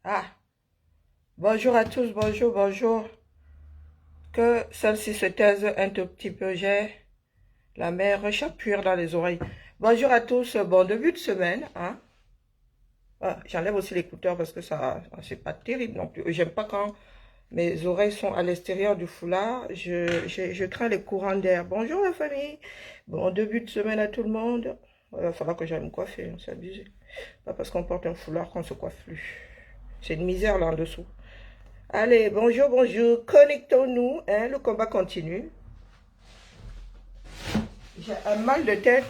Ah, bonjour à tous, bonjour, bonjour. Que celle-ci se taise un tout petit peu, j'ai la mer chapure dans les oreilles. Bonjour à tous, bon début de semaine, hein. Ah, j'enlève aussi l'écouteur parce que ça, c'est pas terrible non plus. J'aime pas quand mes oreilles sont à l'extérieur du foulard. Je crains les courants d'air. Bonjour la famille. Bon début de semaine à tout le monde. Il va falloir que j'aille me coiffer, hein, c'est abusé. Pas parce qu'on porte un foulard qu'on se coiffe plus. C'est une misère là en dessous. Allez, bonjour, bonjour, connectons-nous, hein, le combat continue. J'ai un mal de tête.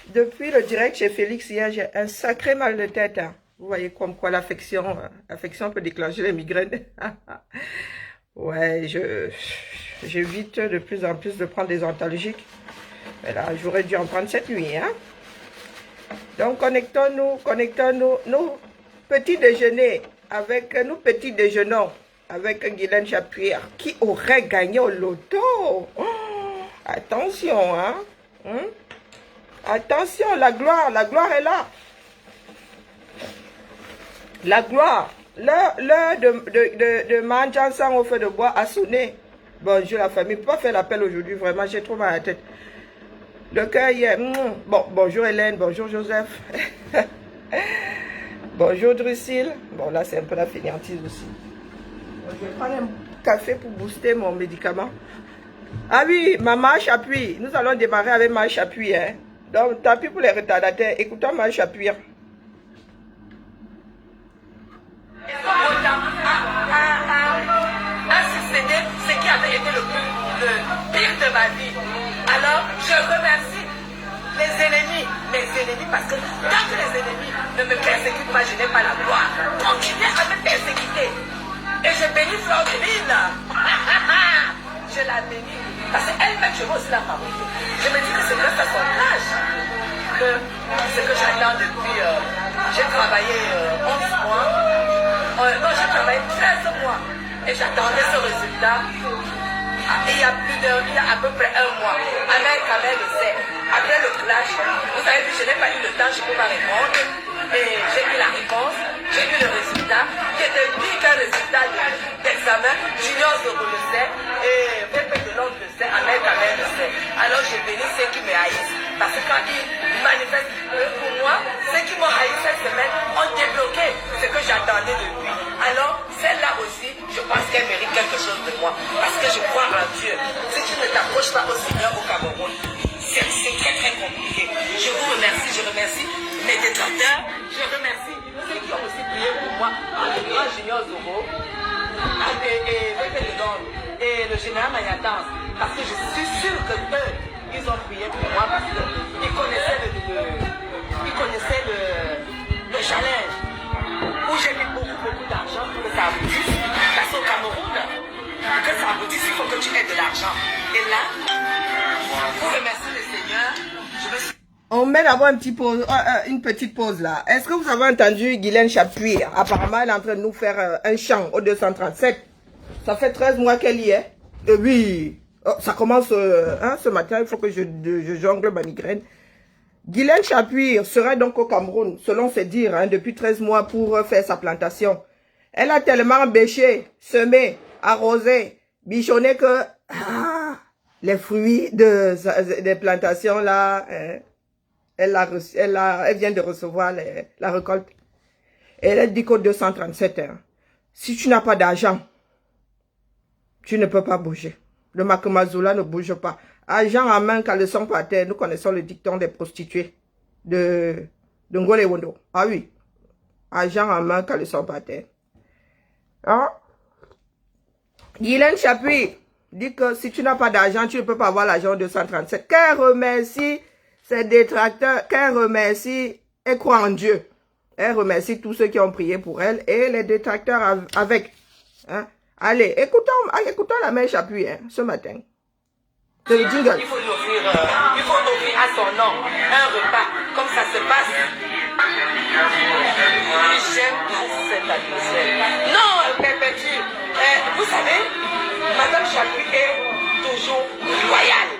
Depuis le direct chez Félix hier, j'ai un sacré mal de tête. Hein. Vous voyez comme quoi l'affection peut déclencher les migraines. Ouais, j'évite de plus en plus de prendre des antalgiques. Mais là, j'aurais dû en prendre cette nuit. Hein. Donc, connectons-nous, nous, petit déjeuner, nous petit déjeunons avec Guylaine Chapuire, qui aurait gagné au loto. Oh, attention, hein. Attention, la gloire est là. La gloire. L'heure de Manjansan au feu de bois a sonné. Bonjour la famille, pas faire l'appel aujourd'hui, vraiment, j'ai trop mal à la tête. Le cœur hier. Bon, bonjour Hélène, bonjour Joseph. Bonjour Drusille. Bon, là, c'est un peu la fainéantise aussi. Je vais prendre un café pour booster mon médicament. Ah oui, ma marche appuie. Nous allons démarrer avec marche appui. Hein. Donc, tapis pour les retardataires. Écoutons marche appui. À succéder ce qui avait été le pire de ma vie. Alors, je remercie mes ennemis, parce que tant que les ennemis ne me persécutent pas, je n'ai pas la gloire. Continuez à me persécuter. Et je bénis Fleur de Lille. Je la bénis. Parce qu'elle-même, je veux aussi la favoriser. Je me dis que c'est grâce à son âge que ce que j'attends depuis. J'ai travaillé 11 mois. Non, j'ai travaillé 13 mois. Et j'attendais ce résultat. Il y a à peu près un mois. Avec le sait. Après le clash, vous avez vu, je n'ai pas eu le temps, je ne peux pas répondre. Et j'ai eu la réponse, j'ai eu le résultat, qui était dit qu'un résultat d'examen, Junior Zobo le sait, et VP de l'homme le sait, Ahmed le sait. Alors je bénis ceux qui me haïssent, parce que quand ils manifestent pour moi, ceux qui m'ont haï cette semaine ont débloqué ce que j'attendais depuis. Alors celle-là aussi, je pense qu'elle mérite quelque chose de moi, parce que je crois en Dieu. Si tu ne t'approches pas au Seigneur au Cameroun, c'est très très compliqué. Je vous remercie, je remercie mes détracteurs, je remercie ceux qui ont aussi prié pour moi, le grand Junior Zobo, et le général Magnatans, parce que je suis sûr que eux, ils ont prié pour moi parce qu'ils connaissaient le challenge où j'ai mis beaucoup d'argent pour que ça aboutisse. Parce qu'au Cameroun, pour que ça aboutisse, il faut que tu aies de l'argent. Et là, pour remercier le Seigneur, je me suis... On met d'abord une petite pause là. Est-ce que vous avez entendu Guylaine Chapuire? Apparemment, elle est en train de nous faire un chant au 237. Ça fait 13 mois qu'elle y est. Et oui, ça commence ce matin, il faut que je jongle ma migraine. Guylaine Chapuire serait donc au Cameroun, selon ses dires, hein, depuis 13 mois pour faire sa plantation. Elle a tellement bêché, semé, arrosé, bichonné que les fruits des plantations là, hein, elle vient de recevoir la récolte. Et elle dit qu'au 237, hein, si tu n'as pas d'argent, tu ne peux pas bouger. Le Makamazula ne bouge pas. Argent en main, caleçon par terre. Nous connaissons le dicton des prostituées de Ngole Wondo. Ah oui. Argent en main, caleçon par terre. Hein? Guylaine Chapuis dit que si tu n'as pas d'argent, tu ne peux pas avoir l'argent 237. Qu'elle remercie ses détracteurs, qu'elle remercie et croit en Dieu. Elle remercie tous ceux qui ont prié pour elle et les détracteurs avec. Hein? Allez, écoutons la mère Chapuis hein, ce matin. Il faut lui offrir, à son nom un repas, comme ça se passe. J'aime cette atmosphère. Non, perpétue. Vous savez, Madame Chapuis est toujours loyale.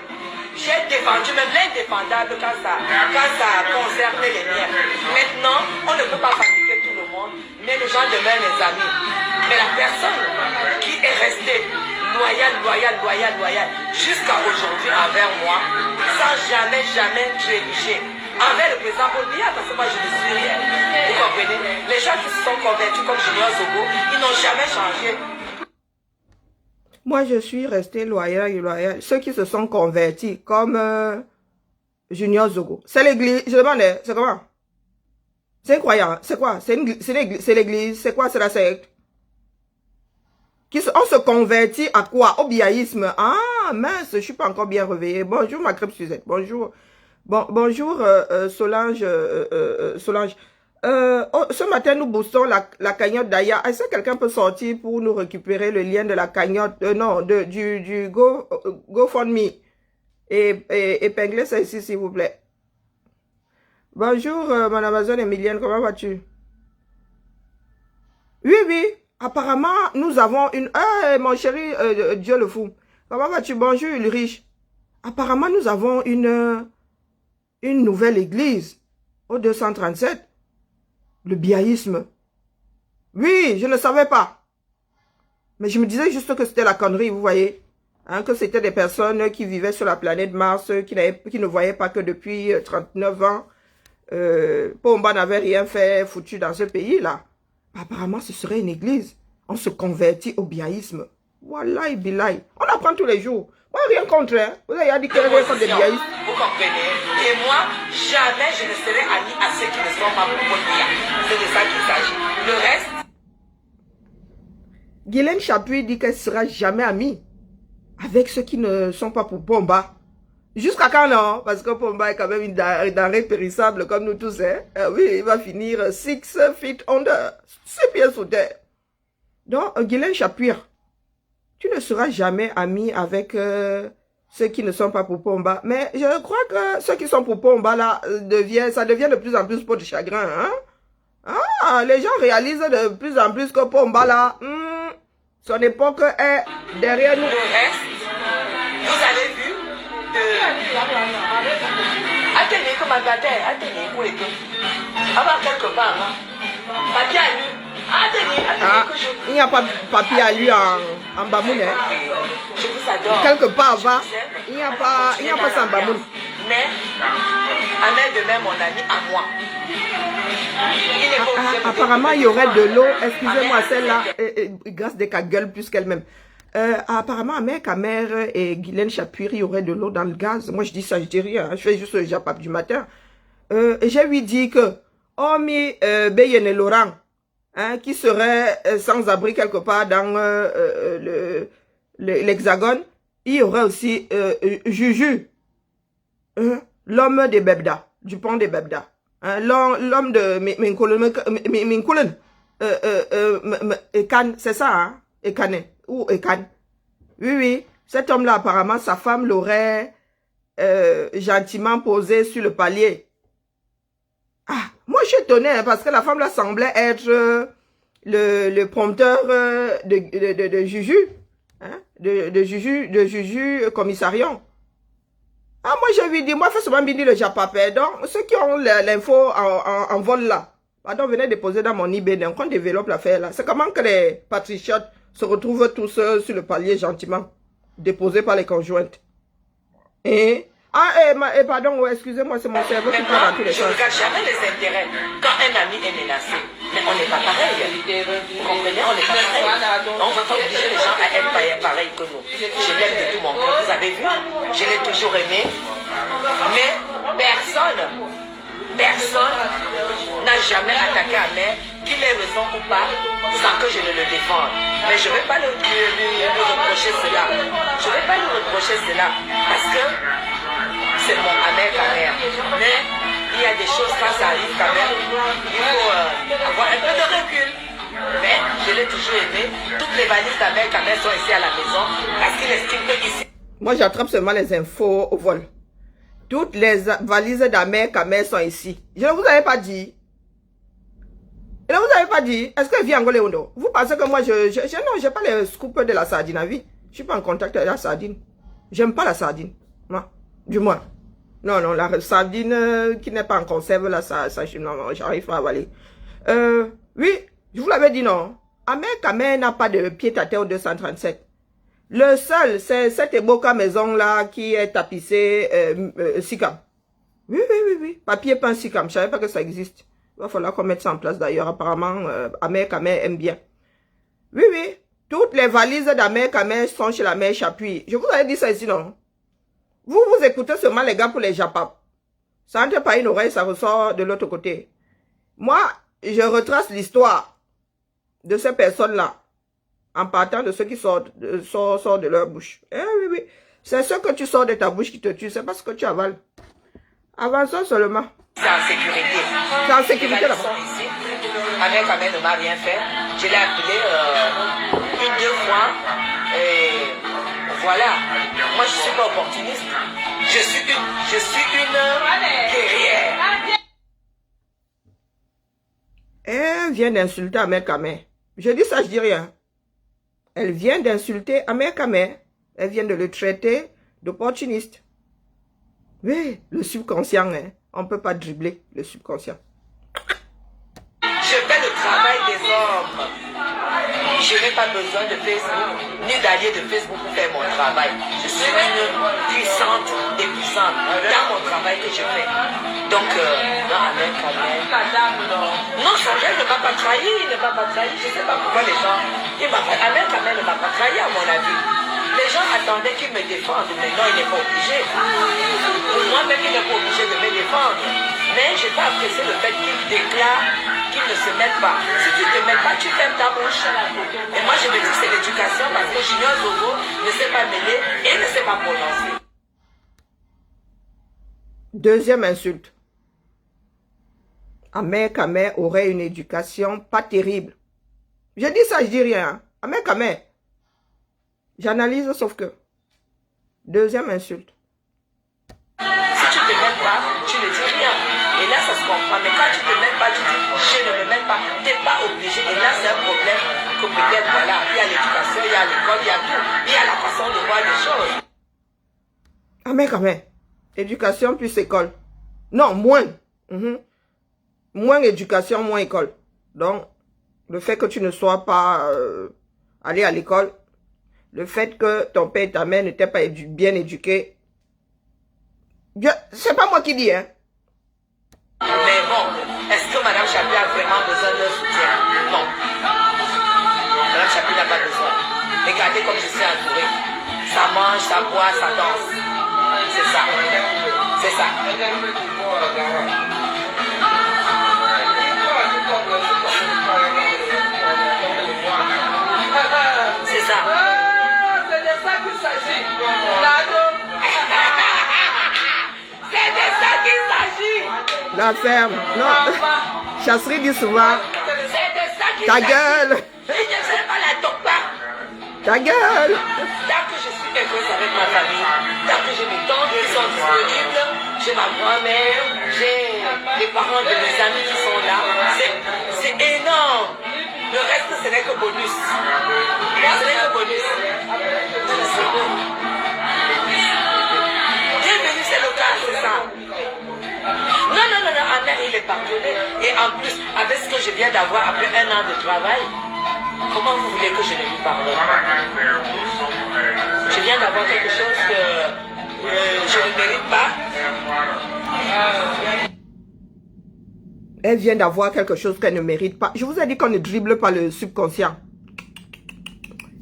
J'ai défendu, même l'indéfendable quand ça concerne les miens. Maintenant, on ne peut pas fabriquer tout le monde, mais les gens de loyal, jusqu'à aujourd'hui envers moi, sans jamais trébucher. Envers le président Paul Biya, parce que moi je ne suis rien. Vous comprenez? Les gens qui se sont convertis comme Junior Zogo, ils n'ont jamais changé. Moi, je suis resté loyal. Ceux qui se sont convertis comme Junior Zogo. C'est l'église. Je demandais, c'est comment? C'est incroyable. C'est quoi? C'est l'église. C'est quoi? C'est la secte. On se convertit à quoi? Au biaïsme. Ah, mince, je suis pas encore bien réveillée. Bonjour, ma crêpe Suzette. Bonjour. Bonjour, Solange. Solange. Ce matin, nous boostons la cagnotte d'Aya. Est-ce que quelqu'un peut sortir pour nous récupérer le lien de la cagnotte? Non, du GoFundMe. Et épinglez ça ici, s'il vous plaît. Bonjour, Madame Amazon Emilienne, comment vas-tu? Oui. Apparemment, nous avons une... mon chéri, Dieu le fou. Comment vas-tu? Bonjour, Ulrich. Apparemment, nous avons une nouvelle église au 237. Le biaïsme. Oui, je ne savais pas. Mais je me disais juste que c'était la connerie, vous voyez. Hein, que c'était des personnes qui vivaient sur la planète Mars, qui ne voyaient pas que depuis 39 ans, Pomba n'avait rien fait foutu dans ce pays-là. Apparemment, ce serait une église. On se convertit au biaïsme. Wallahi billahi. On apprend tous les jours. Moi, rien contre. Hein. Vous avez dit qu'il y avait des biaïstes. Vous comprenez? Et moi, jamais je ne serai ami à ceux qui ne sont pas pour Biya. C'est de ça qu'il s'agit. Le reste... Guylaine Chapuis dit qu'elle ne sera jamais amie avec ceux qui ne sont pas pour Pomba. Jusqu'à quand non? Parce que Pomba est quand même une denrée périssable comme nous tous. Hein? Oui, il va finir 6 feet under. 6 pieds sous terre. Donc, Guylaine Chapuis, tu ne seras jamais ami avec ceux qui ne sont pas pour Pomba. Mais je crois que ceux qui sont pour Pomba, là, ça devient de plus en plus peau de chagrin. Hein? Ah, les gens réalisent de plus en plus que Pomba, là, son époque est derrière nous. Le reste, vous avez vu attendez comme un bâtard, attendez pour les deux. Avoir quelque part, papier à lui. Attendez, il n'y a pas de papier à lui en Bamoun. Hein. Je vous adore. Quelque part, va. Il n'y a pas ça en Bamoun. Mais, Ahmed de même, mon ami, à moi. Apparemment, il y aurait de l'eau. Excusez-moi, celle-là, grâce des gueule plus qu'elle-même. Apparemment, Ahmed Kamer et Guylaine Chapuis, il y aurait de l'eau dans le gaz. Moi, je dis ça, je dis rien. Je fais juste le japap du matin. J'ai lui dit que, Omi Beyene Laurent, hein, qui serait sans abri quelque part dans l'Hexagone, il y aurait aussi Juju, l'homme des Bebda, du pont des Bebda. Hein, l'homme de Minkulen, Ekan, c'est ça, hein? Ekane, ou Ekan. Oui, cet homme-là, apparemment, sa femme l'aurait gentiment posé sur le palier. Ah, moi, je suis étonnée, hein, parce que la femme-là semblait être le prompteur de Juju, hein, de Juju Commissarion. Ah, moi, je lui dis, moi, fais souvent bien le japapé. Donc, ceux qui ont l'info en vol là, pardon, venez déposer dans mon eBay, donc on développe l'affaire là. C'est comment que les patriotes se retrouvent tous sur le palier gentiment, déposés par les conjointes. Pardon, excusez-moi, c'est mon cerveau qui parle dans tous les sens. Je ne regarde jamais les intérêts quand un ami est menacé. Mais on n'est pas pareil. Vous comprenez, on n'est pas pareil. On ne va pas obliger les gens à être pareils que nous. Je l'aime de tout mon cœur. Vous avez vu, je l'ai toujours aimé. Mais personne n'a jamais attaqué à mère, qu'il ait raison ou pas, sans que je ne le défende. Mais je ne vais pas lui reprocher cela. Je ne vais pas lui reprocher cela. Parce que c'est mon Ahmed Kamer. Mais il y a des choses quand ça arrive quand même. Il faut avoir un peu de recul. Mais je l'ai toujours aimé. Toutes les valises d'Ahmed Kamer sont ici à la maison. Parce qu'il estime que ici... Moi, j'attrape seulement les infos au vol. Toutes les valises d'Ahmed Kamer sont ici. Je ne vous avais pas dit. Je ne vous avais pas dit. Est-ce que vit Angolé Ondo? Vous pensez que moi, non, j'ai pas les scoops de la sardine à vie. Je suis pas en contact avec la sardine. J'aime pas la sardine. Non, du moins. Non, la sardine qui n'est pas en conserve, là, non, j'arrive pas à avaler. Oui, je vous l'avais dit, non. Ahmed Kamer n'a pas de pied à terre au 237. Le seul, c'est cette Eboka maison-là qui est tapissée Sikam. Oui, oui, oui, oui. Papier peint Sikam. Je ne savais pas que ça existe. Il va falloir qu'on mette ça en place d'ailleurs. Apparemment, Amer Kamer aime bien. Oui, oui. Toutes les valises d'Amer Kamer sont chez la mère Chapuis. Je vous avais dit ça ici, non? Vous écoutez seulement les gars pour les Japap. Ça entre par une oreille, ça ressort de l'autre côté. Moi, je retrace l'histoire de ces personnes-là en partant de ceux qui sortent de leur bouche. Eh oui, oui. C'est ce que tu sors de ta bouche qui te tue. C'est pas ce que tu avales. Avançons seulement. C'est en sécurité. C'est en sécurité là-bas. Ici, Amer Kamer ne m'a rien fait. Je l'ai appelé une, deux fois. Et voilà. Moi, je ne suis pas opportuniste. Je suis une guerrière. Elle vient d'insulter Amer Kamer. Je dis ça, je dis rien. Elle vient d'insulter Amer Kamer. Elle vient de le traiter d'opportuniste. Oui, le subconscient, hein. On ne peut pas dribbler le subconscient. Je fais le travail des hommes. Je n'ai pas besoin de Facebook, ni d'alliés de Facebook pour faire mon travail. Je suis une puissante et puissante dans mon travail que je fais. Donc, non, Amer Kamer. Non, Sangel ne m'a pas trahi, il ne m'a pas trahi. Je ne sais pas pourquoi les gens. Amer Kamer ne m'a pas trahi, à mon avis. Les gens attendaient qu'il me défende, mais non, il n'est pas obligé. Pour moi-même, il n'est pas obligé de me défendre. Mais je n'ai pas apprécié le fait qu'il déclare qu'il ne se mêle pas. Si tu ne te mêles pas, tu fermes ta bouche. Et moi, je me dis que c'est l'éducation parce que Junior Zozo ne sait pas mêler et ne sait pas prononcer. Deuxième insulte. Amer Kamer aurait une éducation pas terrible. Je dis ça, je dis rien. Amer Kamer. J'analyse sauf que. Deuxième insulte. Si tu ne te mêles pas, tu ne dis rien. Et là, ça se comprend. Mais quand tu ne te mêles pas, tu dis je ne me mêle pas. Tu n'es pas obligé. Et là, c'est un problème que peut-être, voilà, il y a l'éducation, il y a l'école, il y a tout. Il y a la façon de voir les choses. Amer Kamer. Éducation plus école. Non, moins. Moins éducation, moins école. Donc, le fait que tu ne sois pas allé à l'école, le fait que ton père et ta mère n'étaient pas bien éduqués, c'est pas moi qui dis, hein. Mais bon, est-ce que Mme Chapuis a vraiment besoin de soutien? Non. Mme Chapuis n'a pas besoin. Regardez comme je suis entourée. Ça mange, ça boit, ça danse. C'est ça. C'est ça. C'est ça. C'est de ça qu'il s'agit. C'est de ça qu'il s'agit. La ferme. Non. Chasserie dit souvent. C'est de ça qu'il s'agit. Ta gueule. Je ne sais pas la toppa. Ta gueule. Tant que je suis heureuse avec ma famille, tant que j'ai mes tantes qui sont disponibles, j'ai ma grand-mère, j'ai les parents de mes amis qui sont là, c'est énorme. Le reste, ce n'est que bonus. Moi, ce n'est que bonus. Bienvenue, c'est le cas, c'est ça. Non, non, non, non, Amer, il est pardonné. Et en plus, avec ce que je viens d'avoir après 1 an de travail, comment vous voulez que je ne lui pardonne? Je viens d'avoir quelque chose que je ne mérite pas. Elle vient d'avoir quelque chose qu'elle ne mérite pas. Je vous ai dit qu'on ne dribble pas le subconscient.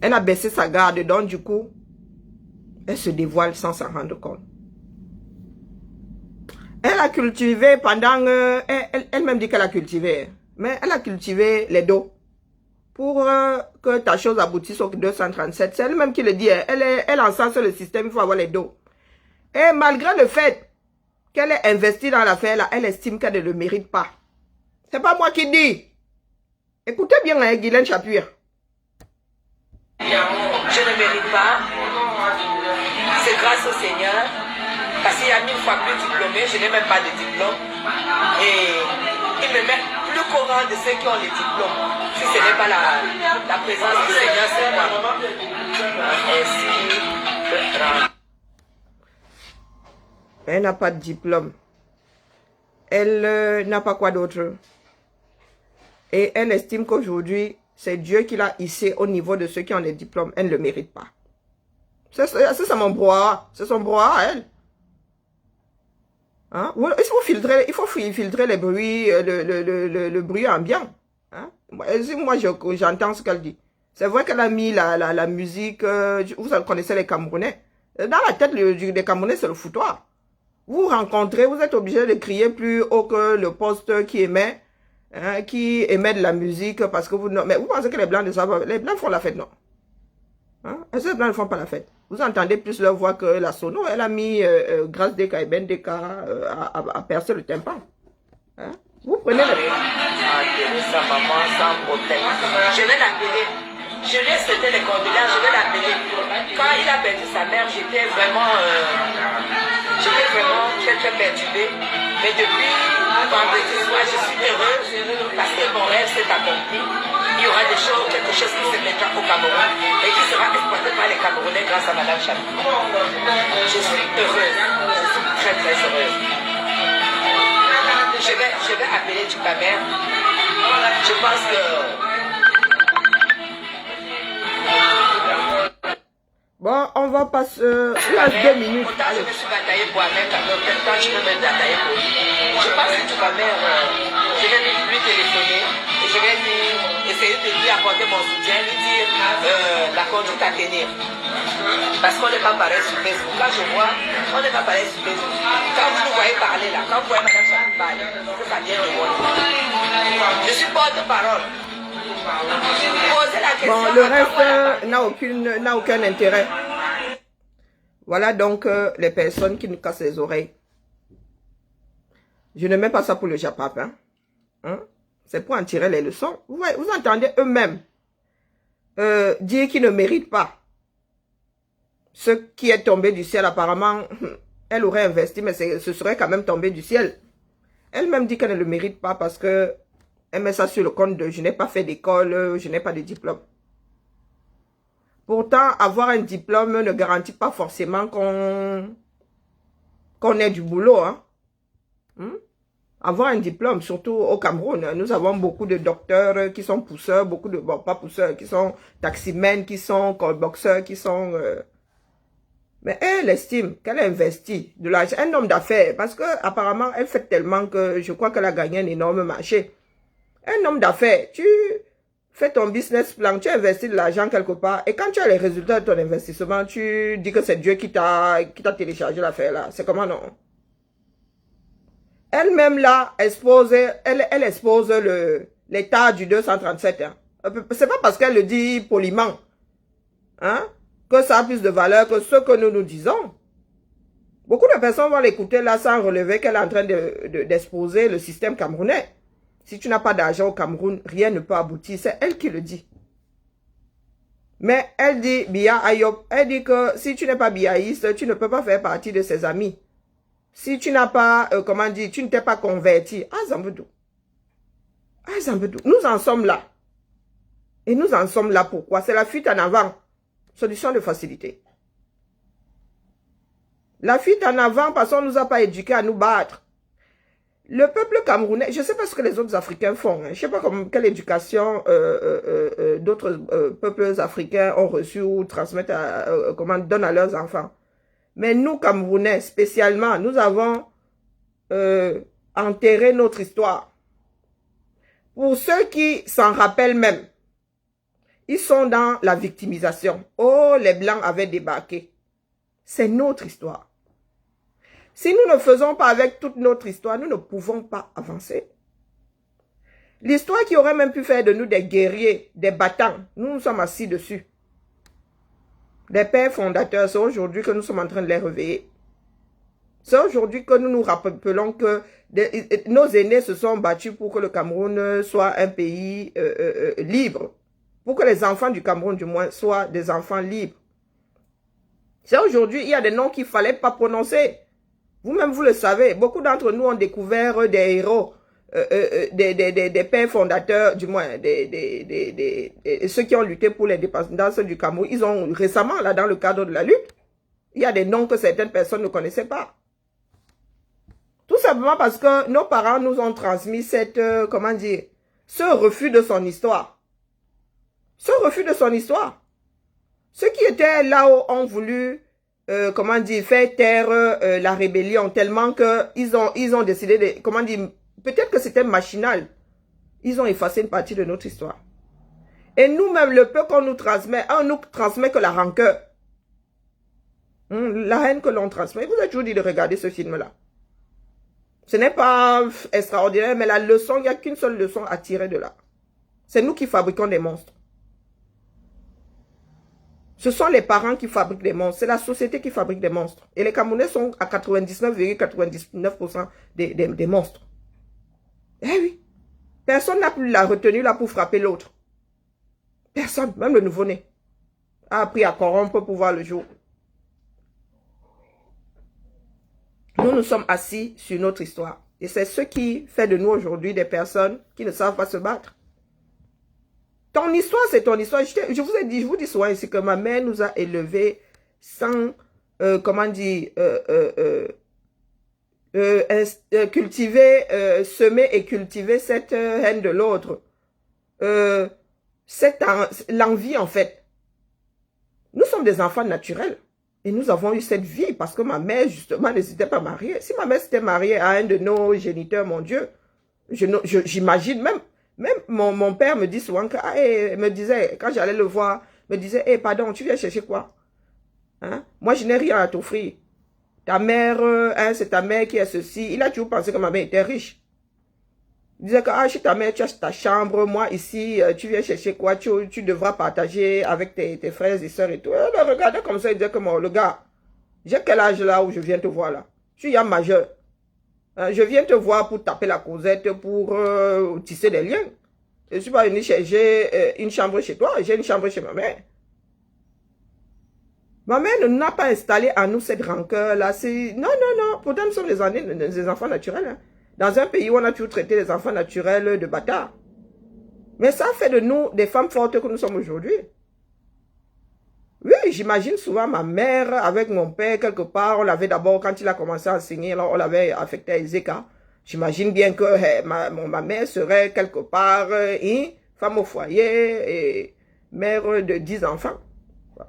Elle a baissé sa garde, donc du coup, elle se dévoile sans s'en rendre compte. Elle a cultivé pendant... elle-même dit qu'elle a cultivé. Mais elle a cultivé les dos. Pour que ta chose aboutisse au 237. C'est elle-même qui le dit. Elle encense le système, il faut avoir les dos. Et malgré le fait qu'elle est investie dans l'affaire, là, elle estime qu'elle ne le mérite pas. C'est pas moi qui dis. Écoutez bien, hein, Guylaine Chapuis. Je ne mérite pas. C'est grâce au Seigneur. Parce qu'il y a 1000 fois plus diplômé. Je n'ai même pas de diplôme. Et il me met plus qu'au rang de ceux qui ont les diplômes. Si ce n'est pas la présence du Seigneur, c'est moi. Ainsi, elle n'a pas de diplôme. Elle n'a pas quoi d'autre. Et elle estime qu'aujourd'hui, c'est Dieu qui l'a hissé au niveau de ceux qui ont les diplômes. Elle ne le mérite pas. C'est mon brouhaha. C'est son brouhaha à elle. Hein? Il faut filtrer les bruits, le bruit ambiant. Hein? Moi, j'entends ce qu'elle dit. C'est vrai qu'elle a mis la musique, vous connaissez les Camerounais. Dans la tête des Camerounais, c'est le foutoir. Vous rencontrez, vous êtes obligé de crier plus haut que le poste qui émet de la musique parce que vous... Mais vous pensez que les Blancs ne savent pas? Les Blancs font la fête, non? Hein? Les Blancs ne font pas la fête. Vous entendez plus leur voix que la sono. Elle a mis Grâce Deka et Ben Deka à percer le tympan. Hein? Vous prenez le... sa maman sans problème. Je vais l'appeler. Je lui ai souhaité les condoléances, je vais l'appeler. Quand il a perdu sa mère, j'étais vraiment très très perturbée. Mais depuis vendredi soir, je suis heureuse parce que mon rêve s'est accompli. Il y aura quelque chose qui se mettra au Cameroun et qui sera exploité par les Camerounais grâce à Madame Chapi. Je suis heureuse, je suis très très heureuse. Je vais appeler toute ma mère. Je pense que... Bon, on va passer... il reste 2 minutes. Autant je me suis bataillée pour Ahmed, quand je peux me batailler pour lui. Je pense que toute ma mère, je vais lui téléphoner et je vais essayer de lui apporter mon soutien, lui dire la conduite à tenir. Parce qu'on n'est pas pareil sur Facebook. Quand je vois, on n'est pas pareil sur Facebook. Quand vous nous voyez parler là, quand vous voyez Madame Chapi parler, ça vient de moi. Je suis porte-parole. Bon, le reste n'a aucun intérêt. Voilà donc les personnes qui nous cassent les oreilles. Je ne mets pas ça pour le Japap. Hein? C'est pour en tirer les leçons. Vous entendez eux-mêmes dire qu'ils ne méritent pas ce qui est tombé du ciel. Apparemment, elle aurait investi, mais ce serait quand même tombé du ciel. Elle-même dit qu'elle ne le mérite pas parce que elle met ça sur le compte de « je n'ai pas fait d'école, je n'ai pas de diplôme ». Pourtant, avoir un diplôme ne garantit pas forcément qu'on ait du boulot. Hein? Avoir un diplôme, surtout au Cameroun, nous avons beaucoup de docteurs qui sont pousseurs, beaucoup de, bon, pas pousseurs, qui sont taximens, qui sont call-boxeurs, qui sont... Mais elle estime qu'elle a investi de l'argent, un homme d'affaires, parce que apparemment elle fait tellement que je crois qu'elle a gagné un énorme marché. Un homme d'affaires, tu fais ton business plan, tu investis de l'argent quelque part, et quand tu as les résultats de ton investissement, tu dis que c'est Dieu qui t'a téléchargé l'affaire là. C'est comment non? Elle-même là, elle expose l'état du 237. Hein. C'est pas parce qu'elle le dit poliment, hein, que ça a plus de valeur que ce que nous disons. Beaucoup de personnes vont l'écouter là sans relever qu'elle est en train d'exposer le système camerounais. Si tu n'as pas d'argent au Cameroun, rien ne peut aboutir. C'est elle qui le dit. Mais elle dit, Bia Ayop, elle dit que si tu n'es pas biaïste, tu ne peux pas faire partie de ses amis. Si tu n'as pas, comment dire, tu ne t'es pas converti. Ah, Zambedou. Ah, Zambedou. Nous en sommes là. Et nous en sommes là pourquoi? C'est la fuite en avant. Solution de facilité. La fuite en avant parce qu'on ne nous a pas éduqués à nous battre. Le peuple camerounais, je ne sais pas ce que les autres Africains font. Hein. Je ne sais pas quelle éducation d'autres peuples africains ont reçu ou transmettent, donnent à leurs enfants. Mais nous, Camerounais, spécialement, nous avons enterré notre histoire. Pour ceux qui s'en rappellent même, ils sont dans la victimisation. Oh, les Blancs avaient débarqué. C'est notre histoire. Si nous ne faisons pas avec toute notre histoire, nous ne pouvons pas avancer. L'histoire qui aurait même pu faire de nous des guerriers, des battants, nous nous sommes assis dessus. Les pères fondateurs, c'est aujourd'hui que nous sommes en train de les réveiller. C'est aujourd'hui que nous nous rappelons que nos aînés se sont battus pour que le Cameroun soit un pays libre. Pour que les enfants du Cameroun, du moins, soient des enfants libres. C'est aujourd'hui, il y a des noms qu'il ne fallait pas prononcer. Vous-même, vous le savez, beaucoup d'entre nous ont découvert des héros, des pères fondateurs, du moins, ceux qui ont lutté pour l'indépendance du Cameroun. Ils ont récemment, là, dans le cadre de la lutte, il y a des noms que certaines personnes ne connaissaient pas. Tout simplement parce que nos parents nous ont transmis cette, comment dire, ce refus de son histoire. Ce refus de son histoire. Ceux qui étaient là-haut ont voulu, comment dire, faire taire la rébellion tellement qu'ils ont décidé de, comment dire, peut-être que c'était machinal. Ils ont effacé une partie de notre histoire. Et nous-mêmes, le peu qu'on nous transmet, on nous transmet que la rancœur. La haine que l'on transmet. Il vous a toujours dit de regarder ce film-là. Ce n'est pas extraordinaire, mais la leçon, il n'y a qu'une seule leçon à tirer de là. C'est nous qui fabriquons des monstres. Ce sont les parents qui fabriquent des monstres. C'est la société qui fabrique des monstres. Et les Camerounais sont à 99,99% des monstres. Eh oui. Personne n'a plus la retenue là pour frapper l'autre. Personne, même le nouveau-né, a appris à corrompre pour voir le jour. Nous, nous sommes assis sur notre histoire. Et c'est ce qui fait de nous aujourd'hui des personnes qui ne savent pas se battre. Ton histoire, c'est ton histoire. Je vous ai dit, je vous dis souvent ici que ma mère nous a élevés sans, comment dire, cultiver, semer et cultiver cette haine de l'autre. L'envie en fait. Nous sommes des enfants naturels. Et nous avons eu cette vie parce que ma mère, justement, ne s'était pas mariée. Si ma mère s'était mariée à un de nos géniteurs, mon Dieu, j'imagine même mon père me dit souvent que, me disait, quand j'allais le voir, me disait, pardon, tu viens chercher quoi? Hein? Moi, je n'ai rien à t'offrir. Ta mère, c'est ta mère qui est ceci. Il a toujours pensé que ma mère était riche. Il disait que, chez ta mère, tu as ta chambre, moi, ici, tu viens chercher quoi? Tu devras partager avec tes frères et sœurs et tout. Il le regardait comme ça, il disait que, le gars, j'ai quel âge là où je viens te voir là? Tu es majeur. Je viens te voir pour taper la causette, pour tisser des liens. Je ne suis pas venu chercher une chambre chez toi, j'ai une chambre chez ma mère. Ma mère n'a pas installé en nous cette rancœur-là. Non. Pourtant, nous sommes des enfants naturels. Hein. Dans un pays où on a toujours traité les enfants naturels de bâtards. Mais ça fait de nous des femmes fortes que nous sommes aujourd'hui. Oui, j'imagine souvent ma mère avec mon père quelque part. On l'avait d'abord, quand il a commencé à enseigner, là, on l'avait affecté à Ezeka. J'imagine bien que ma mère serait quelque part femme au foyer et mère de 10 enfants.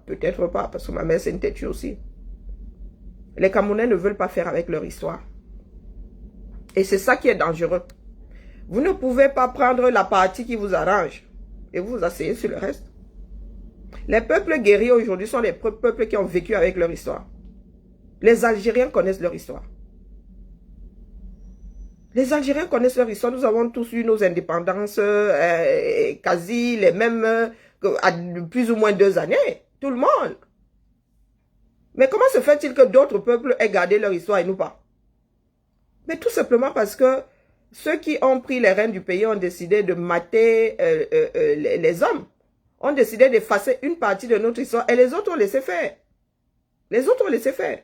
Peut-être pas, parce que ma mère c'est une têtue aussi. Les Camerounais ne veulent pas faire avec leur histoire. Et c'est ça qui est dangereux. Vous ne pouvez pas prendre la partie qui vous arrange et vous asseyez sur le reste. Les peuples guerriers aujourd'hui sont les peuples qui ont vécu avec leur histoire. Les Algériens connaissent leur histoire. Les Algériens connaissent leur histoire. Nous avons tous eu nos indépendances quasi les mêmes à plus ou moins 2 années. Tout le monde. Mais comment se fait-il que d'autres peuples aient gardé leur histoire et nous pas? Mais tout simplement parce que ceux qui ont pris les rênes du pays ont décidé de mater les hommes. Ont décidé d'effacer une partie de notre histoire et les autres ont laissé faire. Les autres ont laissé faire.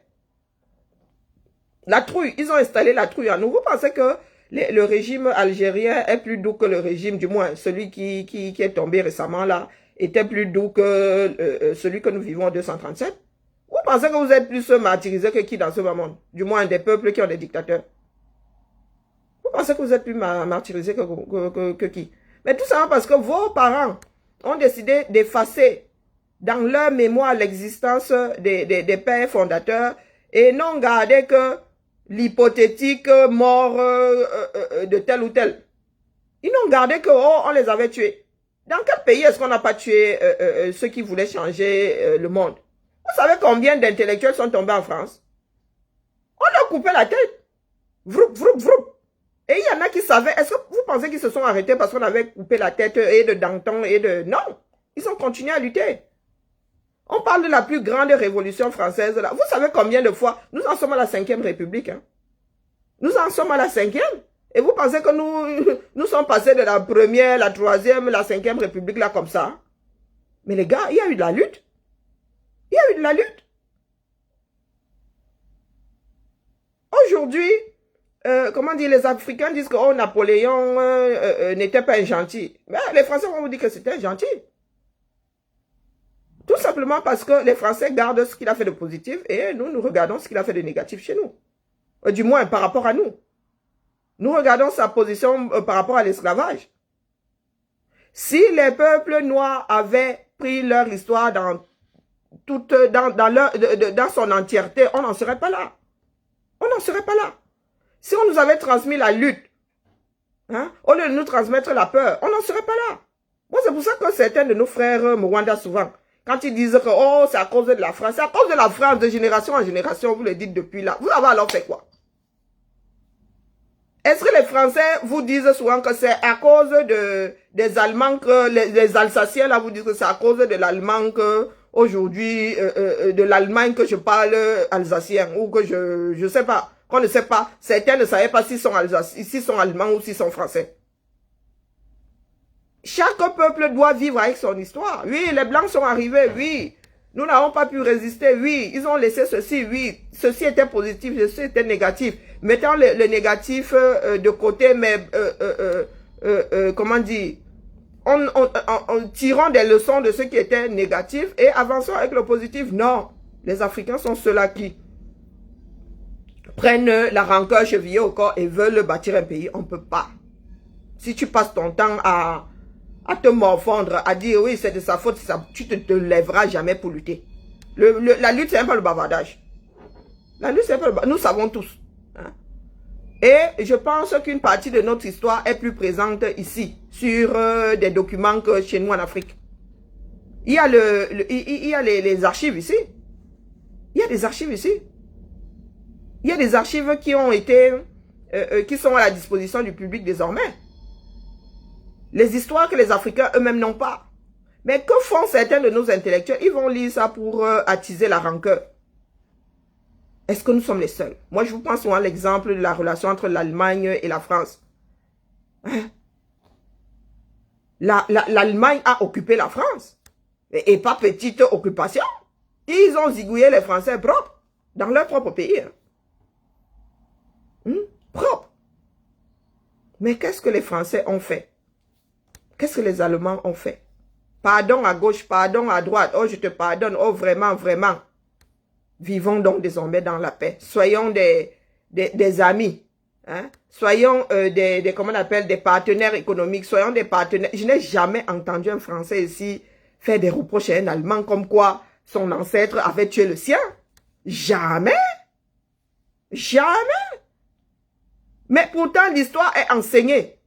La trouille, ils ont installé la trouille en nous. Vous pensez que le régime algérien est plus doux que le régime, du moins celui qui est tombé récemment là, était plus doux que celui que nous vivons en 237? Vous pensez que vous êtes plus martyrisés que qui dans ce moment? Du moins des peuples qui ont des dictateurs. Vous pensez que vous êtes plus martyrisés que qui? Mais tout simplement parce que vos parents ont décidé d'effacer dans leur mémoire l'existence des pères fondateurs et n'ont gardé que l'hypothétique mort de tel ou tel. Ils n'ont gardé que, on les avait tués. Dans quel pays est-ce qu'on n'a pas tué ceux qui voulaient changer le monde? Vous savez combien d'intellectuels sont tombés en France? On leur coupé la tête. Vroup, vroup, vroup. Et il y en a qui savaient. Est-ce que vous pensez qu'ils se sont arrêtés parce qu'on avait coupé la tête et de Danton et de... Non. Ils ont continué à lutter. On parle de la plus grande révolution française. Là. Vous savez combien de fois? Nous en sommes à la 5e République. Hein? Nous en sommes à la 5e. Et vous pensez que nous sommes passés de la 1re, la 3e, la 5e République là comme ça? Mais les gars, il y a eu de la lutte. Il y a eu de la lutte. Aujourd'hui, comment dire, les Africains disent que Napoléon n'était pas un gentil. Mais les Français vont vous dire que c'était un gentil. Tout simplement parce que les Français gardent ce qu'il a fait de positif et nous regardons ce qu'il a fait de négatif chez nous. Du moins, par rapport à nous. Nous regardons sa position par rapport à l'esclavage. Si les peuples noirs avaient pris leur histoire dans dans son entièreté, on n'en serait pas là. On n'en serait pas là. Si on nous avait transmis la lutte, hein, au lieu de nous transmettre la peur, on n'en serait pas là. Moi, c'est pour ça que certains de nos frères me Rwanda souvent, quand ils disent que oh, c'est à cause de la France, c'est à cause de la France, de génération en génération, vous le dites depuis là. Vous avez alors fait quoi? Est-ce que les Français vous disent souvent que c'est à cause des Allemands que les Alsaciens là vous disent que c'est à cause de l'Allemand que aujourd'hui de l'Allemagne que je parle alsacien ou que je sais pas, qu'on ne sait pas, certains ne savaient pas s'ils sont alsaciens, s'ils sont allemands ou s'ils sont français. Chaque peuple doit vivre avec son histoire. Oui, les Blancs sont arrivés, oui. Nous n'avons pas pu résister, oui. Ils ont laissé ceci, oui. Ceci était positif, ceci était négatif. Mettons le négatif de côté, mais comment dire, en tirant des leçons de ce qui était négatif et avançons avec le positif. Non, les Africains sont ceux-là qui prennent la rancœur chevillée au corps et veulent bâtir un pays. On ne peut pas. Si tu passes ton temps à te morfondre, à dire oui, c'est de sa faute, tu ne te lèveras jamais pour lutter. La lutte, c'est un peu le bavardage. La lutte, c'est un peu le bavardage. Nous savons tous. Hein. Et je pense qu'une partie de notre histoire est plus présente ici, sur des documents que chez nous en Afrique. Il y a, les archives ici. Il y a des archives ici. Il y a des archives qui ont été, qui sont à la disposition du public désormais. Les histoires que les Africains eux-mêmes n'ont pas. Mais que font certains de nos intellectuels? Ils vont lire ça pour attiser la rancœur. Est-ce que nous sommes les seuls? Moi, je vous prends souvent l'exemple de la relation entre l'Allemagne et la France. Hein? L'Allemagne a occupé la France. Et pas petite occupation. Ils ont zigouillé les Français propres. Dans leur propre pays. Hein? Propre. Mais qu'est-ce que les Français ont fait? Qu'est-ce que les Allemands ont fait? Pardon à gauche, pardon à droite. Oh, je te pardonne. Oh, vraiment, vraiment. Vivons donc désormais dans la paix. Soyons des amis. Hein? Soyons comment on appelle, des partenaires économiques. Soyons des partenaires. Je n'ai jamais entendu un Français ici faire des reproches à un Allemand comme quoi son ancêtre avait tué le sien. Jamais. Jamais. Mais pourtant, l'histoire est enseignée.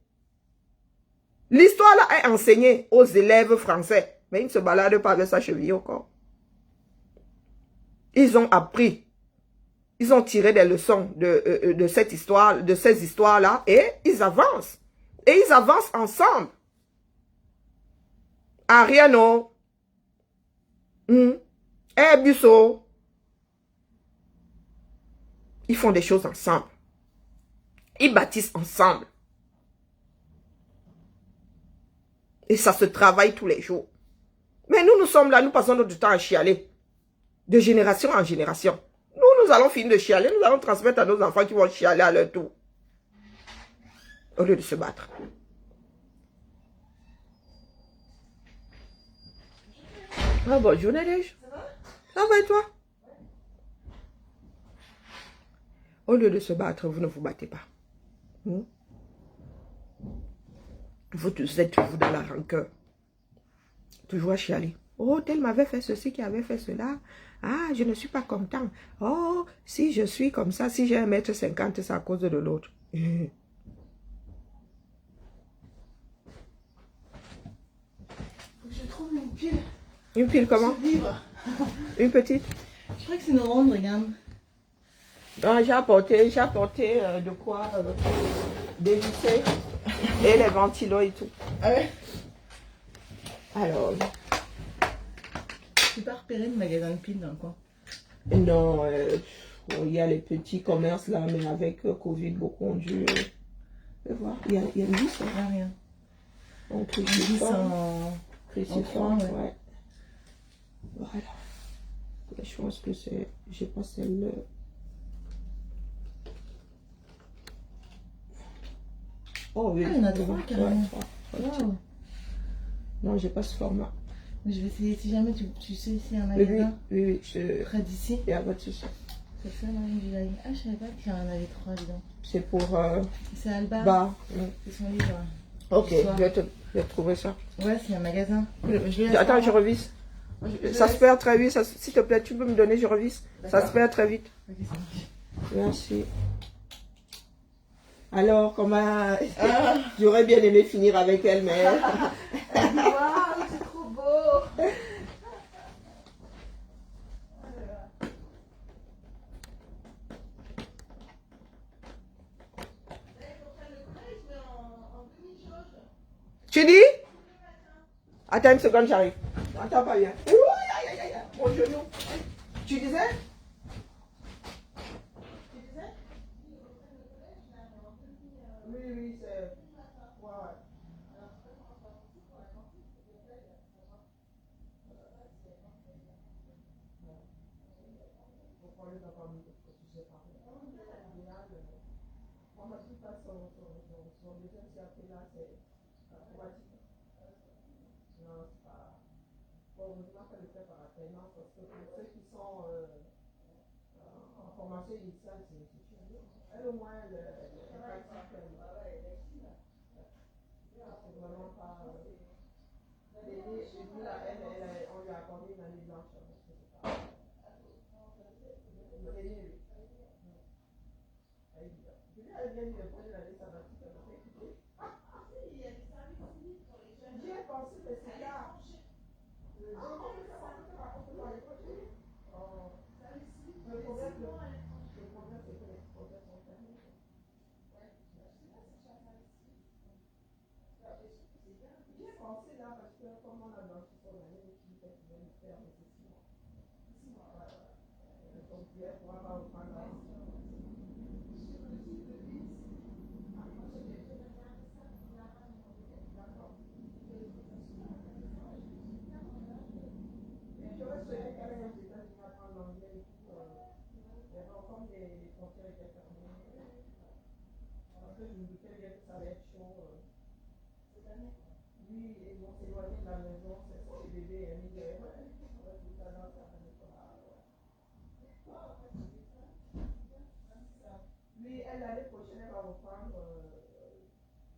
L'histoire là est enseignée aux élèves français. Mais ils ne se baladent pas avec sa cheville au corps. Ils ont appris. Ils ont tiré des leçons de cette histoire, de ces histoires-là. Et ils avancent. Et ils avancent ensemble. Ariano. Busso. Ils font des choses ensemble. Ils bâtissent ensemble. Et ça se travaille tous les jours. Mais nous sommes là, nous passons notre temps à chialer. De génération en génération. Nous allons finir de chialer, nous allons transmettre à nos enfants qui vont chialer à leur tour. Au lieu de se battre. Ah, bonne journée, Lége. Ça va et toi? Au lieu de se battre, vous ne vous battez pas. Vous êtes toujours dans la rancœur. Toujours à chialer. Oh, tel m'avait fait ceci, qui avait fait cela. Ah, je ne suis pas content. Oh, si je suis comme ça, si j'ai 1,50 m, c'est à cause de l'autre. Je trouve une pile. Une pile comment? Une petite? Je crois que c'est une ronde, regarde. J'ai apporté de quoi dévisser et les ventilos et tout. Ah ouais? Alors. Tu peux pas repérer le magasin de piles dans le coin? Non, il y a les petits commerces là, mais avec Covid, beaucoup ont dû. Voir. Il y a une vis, hein? Rien. Un vis en cruciforme, ouais. Voilà. Je pense que c'est. J'ai pas celle-là. Oh oui. Ah, il y en a trois carrément. Wow. Non, j'ai pas ce format. Je vais essayer, si jamais tu sais s'il y a un magasin oui, près d'ici. Il y a pas de souci. C'est ça, Marine Village. Ah, je savais pas qu'il y en avait trois dedans. C'est pour... c'est Alba. Bah. C'est son livre. Ok, je vais trouver ça. Ouais, c'est un magasin. Attends, je revise. Ça se perd très vite. S'il te plaît, tu peux me donner, je revisse. Ça se perd très vite. Ok, ça marche. Merci. Alors, comment... J'aurais bien aimé finir avec elle, mais... Waouh, c'est trop beau. Tu dis? Attends une seconde, j'arrive. Attends pas bien. Ouh, aïe, aïe, aïe, aïe, mon genou. Tu disais? Oui, oui, c'est... Ouais, ouais. Faut prendre les enfants, parce que tu sais pas. Moi, ma fille passe son deuxième CAP là, c'est informatique. Non, c'est pas... Bon, heureusement qu'elle le fait par alternance, parce que pour ceux qui sont en formation initiale, c'est sûr. Elle, au moins, elle pratique. C'est vraiment pas... L'aînée, là, on lui a accordé une année blanche. L'aînée, oui. Elle vient de poser l'année sabbatique, elle m'a fait écouter. J'y ai pensé, mais c'est là. Le problème, c'est que les projets sont fermés. J'y ai pensé là, parce que comme on a blanchi son année, qui fait qu'il va nous faire, mais c'est 6 mois. 6 mois. Donc, Pierre pourra pas reprendre la j'aurais souhaité qu'elle aille aux États-Unis apprendre l'anglais et tout. Comme les frontières étaient fermées, parce que je me doutais bien que ça allait être chaud. Cette année. Oui, ils vont s'éloigner de la maison, c'est ça, les bébés, ils disaient, ouais, tout à l'heure, ça va être pas. Lui, elle, l'année prochaine, elle va reprendre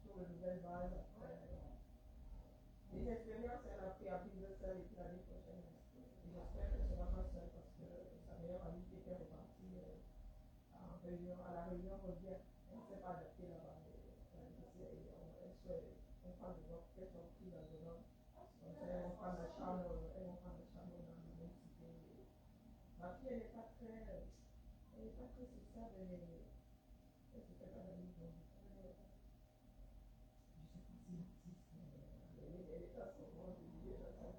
sur de nouvelles bases. Les expériences, elle a pris à business seule et puis l'année prochaine, j'espère qu'elle sera pas seule parce que sa meilleure amie qui était repartie à la réunion revient. Elle ne s'est pas adaptée là-bas. On parle de leur qu'elles sont prises dans le nord. Donc, elles vont prendre la chambre dans l'université. Ma fille, elle n'est pas très sociable, elle se fait pas d'amis. Je sais pas si elle est à son moment, je dis déjà ça.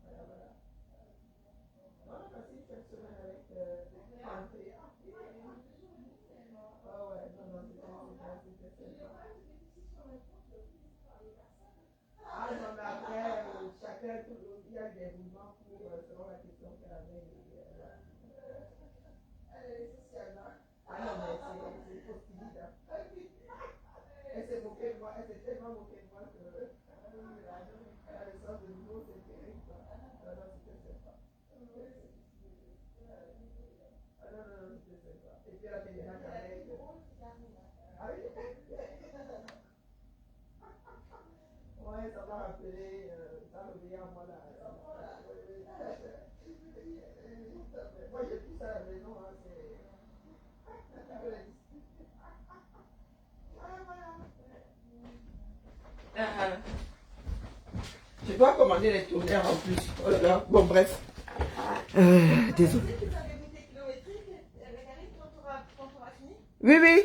Voilà, voilà. On a passé une semaine avec André. Ah ouais, non, c'était sympa. Ah non, mais après, chacun, il y a des mouvements pour, selon la question qu'elle avait. Elle est sociale, là. Ah non, mais c'est trop timide. Elle s'est moquée de moi, elle s'est tellement moquée de moi que elle a le sens de l'humour, c'est terrible. Ah non, c'était sympa. Ah non, non, c'était sympa. Et puis elle a fait des matchs avec. Ah oui? Ouais, ça m'a rappelé, ça revient à moi là. Moi j'ai plus ça à la maison, hein, c'est... Je dois commander les tonnerres en plus. Oh là là. Bon, bref. Désolé. Oui, oui.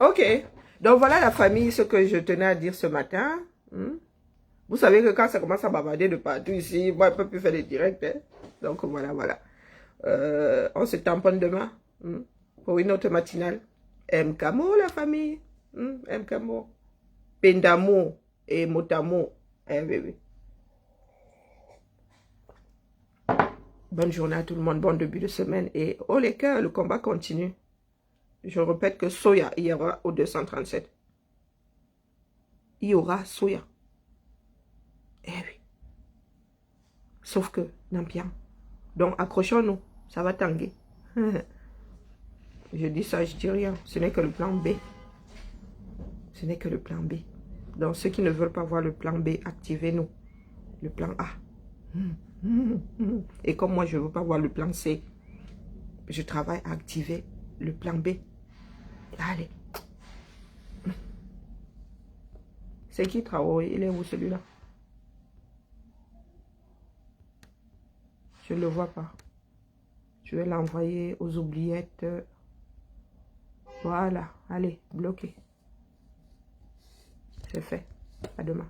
Ok. Donc voilà la famille, ce que je tenais à dire ce matin. Vous savez que quand ça commence à bavarder de partout ici, moi je ne peux plus faire des directs. Hein. Donc voilà, voilà. On se tamponne demain pour une autre matinale. Mkamo la famille. Mkamo. Pendamo et Motamo. Oui, oui. Bonne journée à tout le monde, bon début de semaine. Et oh les cœurs, le combat continue. Je répète que Soya, il y aura au 237. Il y aura Soya. Eh oui. Sauf que, Nampiang. Donc, accrochons-nous. Ça va tanguer. Je dis ça, je dis rien. Ce n'est que le plan B. Ce n'est que le plan B. Donc, ceux qui ne veulent pas voir le plan B, activez-nous. Le plan A. Et comme moi, je ne veux pas voir le plan C, je travaille à activer le plan B. Allez. C'est qui Traoré? Il est où celui-là? Je ne le vois pas. Je vais l'envoyer aux oubliettes. Voilà. Allez, bloqué. C'est fait. À demain.